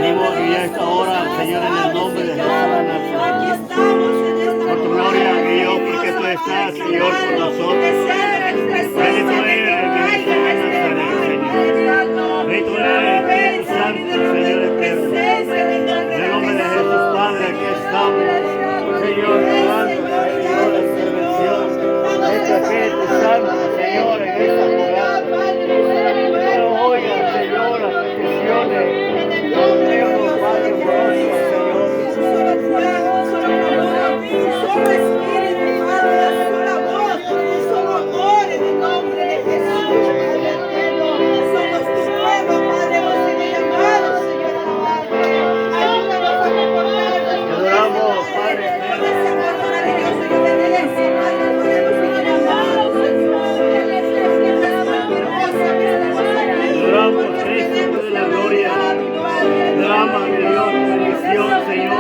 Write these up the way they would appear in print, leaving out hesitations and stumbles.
venimos y a esta hora, Señor, en el nombre de Jesús de Nazaret. Por tu gloria, Dios, porque tú estás, Señor, con nosotros. Bendito eres, Cristo de Nazaret, Señor. Bendito eres, Espíritu Santo, Señor eterno. En el nombre de Jesús, Padre, aquí estamos, Señor, orando, Señor, la intervención de tu Espíritu Santo, Señor, en esta jugada. Oiga, Señor, las peticiones. Padre amoroso, Señor. Solo Espíritu, Padre, sola voz, solo amor en el nombre de Jesús, Padre eterno. Somos tu pueblo, Padre, hemos sido llamados, Señor amado. Ayúdanos a comportarnos. Adoramos, Padre con ese amor maravilloso y obediencia, Padre, porque hemos sido llamados, Señor. Que persona virtuosa que estamos aquí. Adoramos, Cristo de la gloria. Adoramos, mi Dios, bendición, Señor.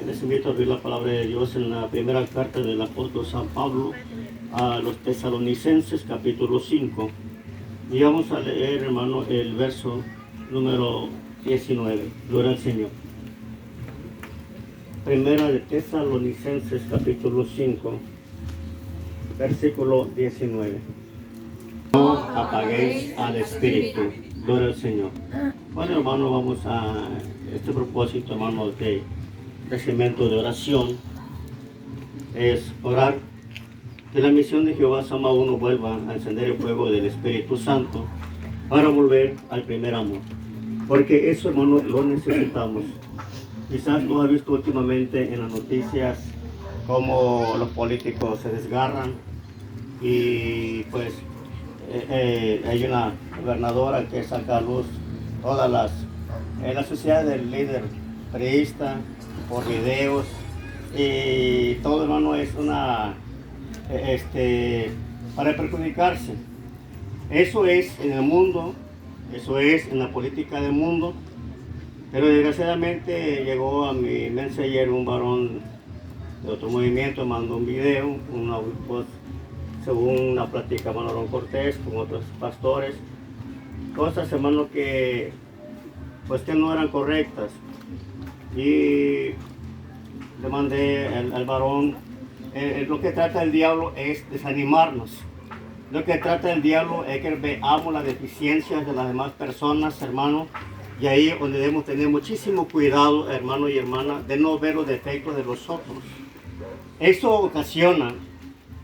Les invito a abrir la palabra de Dios en la primera carta del apóstol San Pablo a los tesalonicenses, capítulo 5. Y vamos a leer, hermano, el verso número 19. Gloria al Señor. Primera de Tesalonicenses, capítulo 5, versículo 19. No apaguéis al Espíritu. Gloria al Señor. Bueno, hermano, vamos a este propósito, hermano, de crecimiento de oración, es orar que la misión de Jehová Sama uno vuelva a encender el fuego del Espíritu Santo para volver al primer amor, porque eso, hermano, lo necesitamos. Quizás tú has visto últimamente en las noticias cómo los políticos se desgarran y pues hay una gobernadora que saca a luz todas la sociedad del líder priista por videos y todo, hermano, es una para perjudicarse. Eso es en el mundo, eso es en la política del mundo, pero desgraciadamente llegó a mi mensajer un varón de otro movimiento, mandó un video, pues, según una plática Manolón Cortés con otros pastores, cosas, hermano, que pues que no eran correctas. Y le mandé al varón lo que trata el diablo es desanimarnos. Lo que trata el diablo es que veamos las deficiencias de las demás personas, hermano. Y ahí es donde debemos tener muchísimo cuidado, hermano y hermana, de no ver los defectos de los otros. Eso ocasiona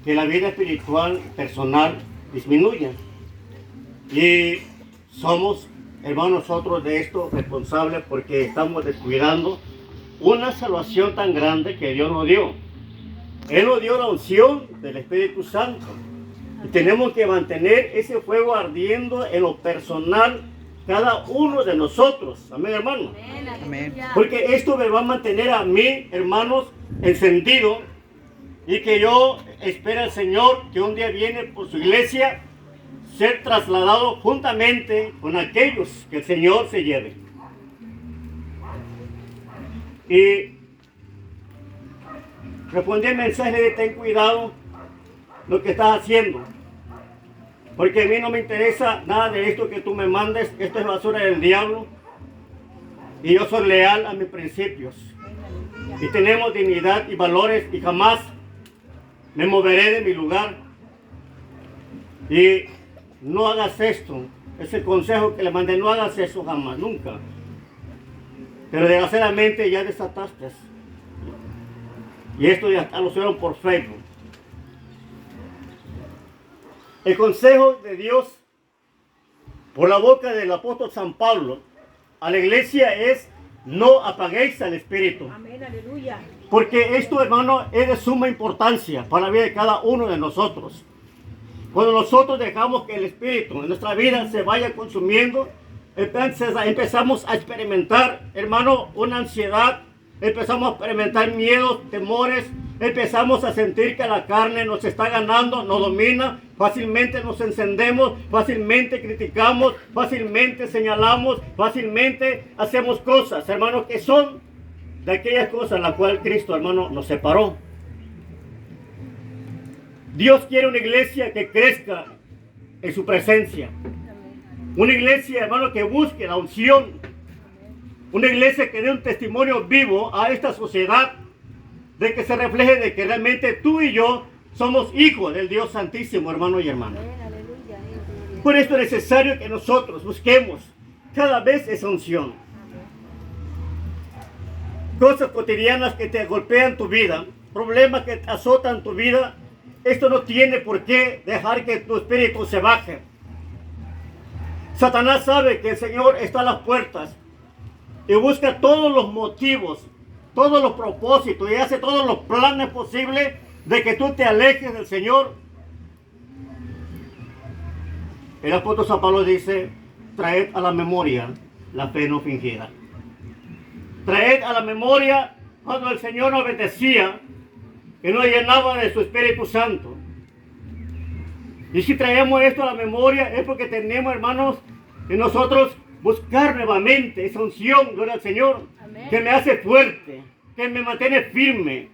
que la vida espiritual personal disminuya. Y somos, hermanos, nosotros de esto responsables porque estamos descuidando una salvación tan grande que Dios nos dio. Él nos dio la unción del Espíritu Santo. Y tenemos que mantener ese fuego ardiendo en lo personal, cada uno de nosotros. Amén, hermano. Amén. Porque esto me va a mantener a mí, hermanos, encendido. Y que yo espero al Señor que un día viene por su iglesia ser trasladado juntamente con aquellos que el Señor se lleve. Y respondí el mensaje de ten cuidado lo que estás haciendo. Porque a mí no me interesa nada de esto que tú me mandes. Esto es basura del diablo. Y yo soy leal a mis principios. Y tenemos dignidad y valores y jamás me moveré de mi lugar. Y no hagas esto. Es el consejo que le mandé. No hagas eso jamás, nunca. Pero desgraciadamente ya desataste. Y esto ya lo subieron por Facebook. El consejo de Dios por la boca del apóstol San Pablo a la iglesia es: no apaguéis al Espíritu. Amén, aleluya. Porque esto, hermano, es de suma importancia para la vida de cada uno de nosotros. Cuando nosotros dejamos que el Espíritu en nuestra vida se vaya consumiendo, entonces empezamos a experimentar, hermano, una ansiedad. Empezamos a experimentar miedos, temores. Empezamos a sentir que la carne nos está ganando, nos domina. Fácilmente nos encendemos, fácilmente criticamos, fácilmente señalamos, fácilmente hacemos cosas, hermano, que son de aquellas cosas en las cuales Cristo, hermano, nos separó. Dios quiere una iglesia que crezca en su presencia. Una iglesia, hermano, que busque la unción. Una iglesia que dé un testimonio vivo a esta sociedad, de que se refleje de que realmente tú y yo somos hijos del Dios Santísimo, hermano y hermana. Por esto es necesario que nosotros busquemos cada vez esa unción. Cosas cotidianas que te golpean tu vida, problemas que te azotan tu vida, esto no tiene por qué dejar que tu espíritu se baje. Satanás sabe que el Señor está a las puertas y busca todos los motivos, todos los propósitos y hace todos los planes posibles de que tú te alejes del Señor. El apóstol San Pablo dice: traed a la memoria la fe no fingida. Traed a la memoria cuando el Señor nos bendecía, que nos llenaba de su Espíritu Santo. Y si traemos esto a la memoria es porque tenemos, hermanos, que nosotros buscar nuevamente esa unción, gloria al Señor. Amén. Que me hace fuerte, que me mantiene firme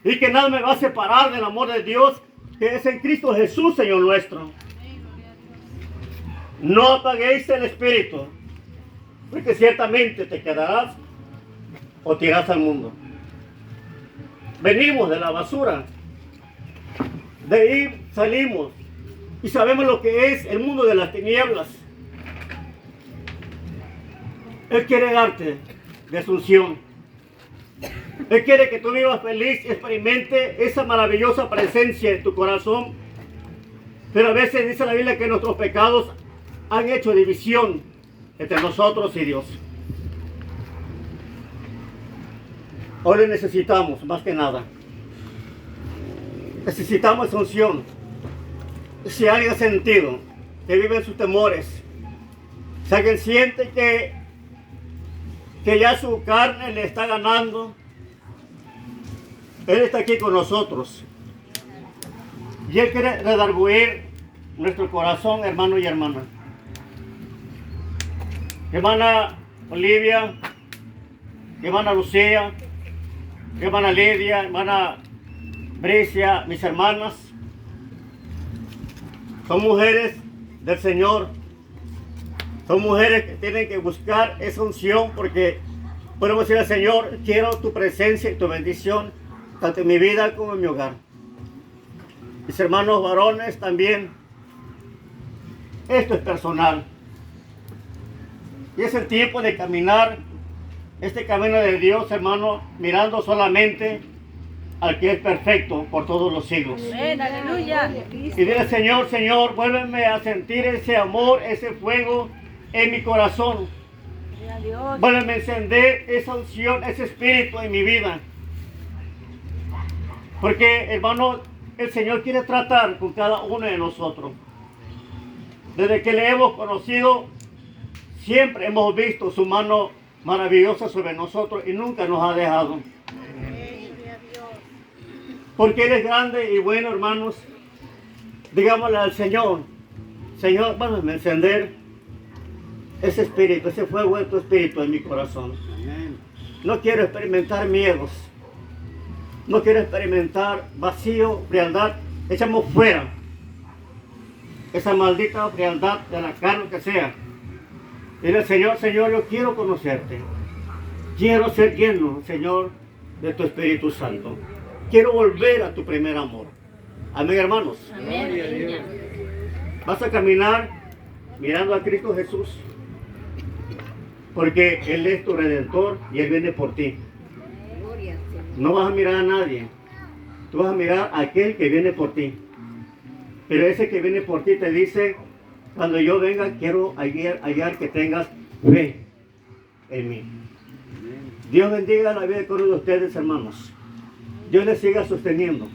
y que nada me va a separar del amor de Dios que es en Cristo Jesús, Señor nuestro. No apaguéis el Espíritu, porque ciertamente te quedarás o te irás al mundo. Venimos de la basura, de ahí salimos y sabemos lo que es el mundo de las tinieblas. Él quiere darte de su unción. Él quiere que tú vivas feliz y experimente esa maravillosa presencia en tu corazón. Pero a veces dice la Biblia que nuestros pecados han hecho división entre nosotros y Dios. Hoy le necesitamos más que nada. Necesitamos esa unción. Si alguien ha sentido que vive en sus temores, si alguien siente que ya su carne le está ganando, Él está aquí con nosotros. Y Él quiere redarguir nuestro corazón, hermano y hermana. Hermana Olivia, hermana Lucía, hermana Lidia, hermana Bricia, mis hermanas, son mujeres del Señor. Son mujeres que tienen que buscar esa unción, porque podemos decir al Señor: quiero tu presencia y tu bendición, tanto en mi vida como en mi hogar. Mis hermanos varones también, esto es personal. Y es el tiempo de caminar este camino de Dios, hermano, mirando solamente al que es perfecto por todos los siglos. Amén, aleluya. Y dile, Señor, Señor, vuélveme a sentir ese amor, ese fuego en mi corazón. Vuélveme a encender esa unción, ese espíritu en mi vida. Porque, hermano, el Señor quiere tratar con cada uno de nosotros. Desde que le hemos conocido, siempre hemos visto su mano maravillosa sobre nosotros y nunca nos ha dejado. Porque Él es grande y bueno, hermanos. Digámosle al Señor, Señor, vámonos a encender ese espíritu, ese fuego de tu espíritu en mi corazón. No quiero experimentar miedos. No quiero experimentar vacío, frialdad. Echamos fuera esa maldita frialdad de la carne que sea. Dile, Señor, Señor, yo quiero conocerte. Quiero ser lleno, Señor, de tu Espíritu Santo. Quiero volver a tu primer amor. Amén, hermanos. Amén. Vas a caminar mirando a Cristo Jesús, porque Él es tu Redentor y Él viene por ti. No vas a mirar a nadie. Tú vas a mirar a aquel que viene por ti. Pero ese que viene por ti te dice, cuando yo venga, quiero hallar que tengas fe en mí. Dios bendiga la vida de cada uno de ustedes, hermanos. Dios les siga sosteniendo.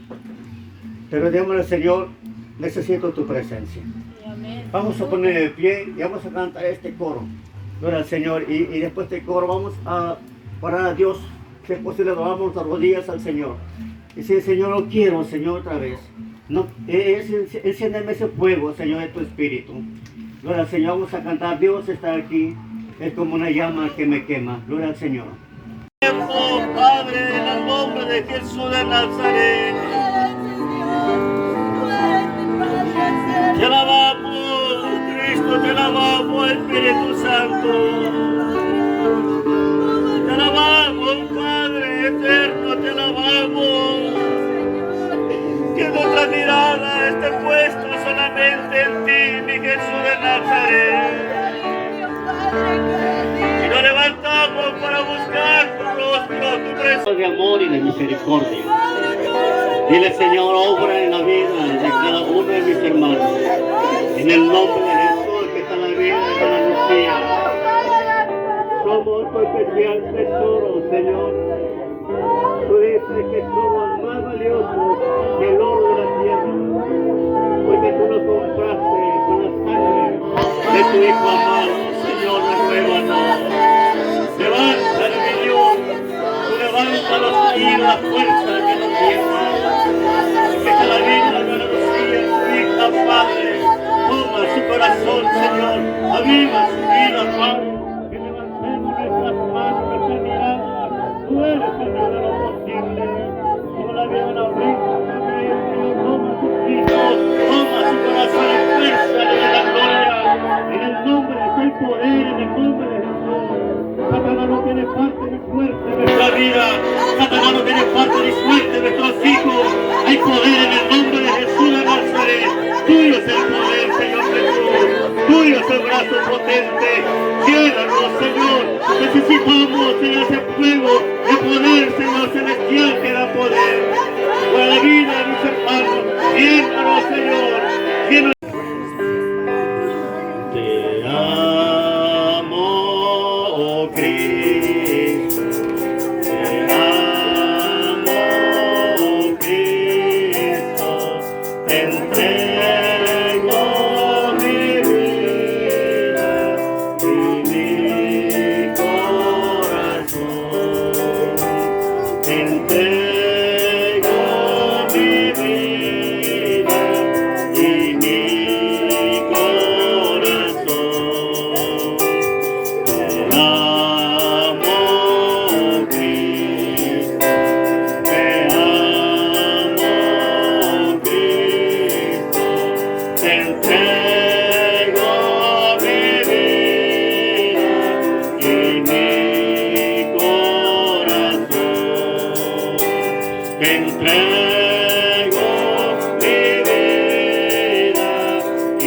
Pero digámosle al Señor, necesito tu presencia. Vamos a poner de pie y vamos a cantar este coro. Gloria al Señor. Y después de este coro vamos a orar a Dios. Si es posible, dobamos las rodillas al Señor. Y si el Señor lo quiero, Señor, otra vez. No, enciéndeme ese fuego, Señor, de tu espíritu. Gloria al Señor, vamos a cantar. Dios está aquí. Es como una llama que me quema. Gloria al Señor. Padre, en el nombre de Jesús de Nazaret. Te alabamos, Cristo, te alabamos, Espíritu Santo. Te alabamos, Padre eterno, te alabamos. Que nuestra mirada esté puesta solamente en ti, mi Jesús de Nazaret. Y nos levantamos para buscar tu rostro, tu presencia de amor y de misericordia. Dile, Señor, obra en la vida de cada uno de mis hermanos. En el nombre de Jesús, que está la vida de Ana Lucía. Somos tu especial tesoro, Señor. Tú dices que somos más valiosos que el oro de la tierra. Porque tú nos compraste con la sangre de tu Hijo amado, Señor, renuévanos. Levanta, mi Dios. Tú levántalos y la fuerza que nos tienes. Que sea la vida de Ana Lucía, tu hija, Padre. Toma su corazón, Señor. Aviva su vida, Padre. Que levantemos nuestras manos, nuestra mirada. Tú eres, Señor, de lo posible. Como la vida de la ofrenda, Señor. Toma sus hijos. Toma su corazón en fuerza de la gloria. En el nombre de tu poder, en el nombre de Jesús. Satanás no tiene parte ni suerte en nuestra vida. Satanás no tiene parte ni suerte en nuestros hijos. Hay poder en el nombre de Jesús de Nazaret. Tuyo es el poder, Señor Jesús. Tuyo es el brazo potente. Llénanos, Señor. Necesitamos, Señor, ese fuego de poder, Señor celestial, que da poder. Para la vida de mis hermanos. Llénanos, Señor. Llénanos. Te amo, oh Cristo. Te amo, oh Cristo. Te entrego mi vida y mi corazón. Te entrego mi vida y mi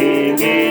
en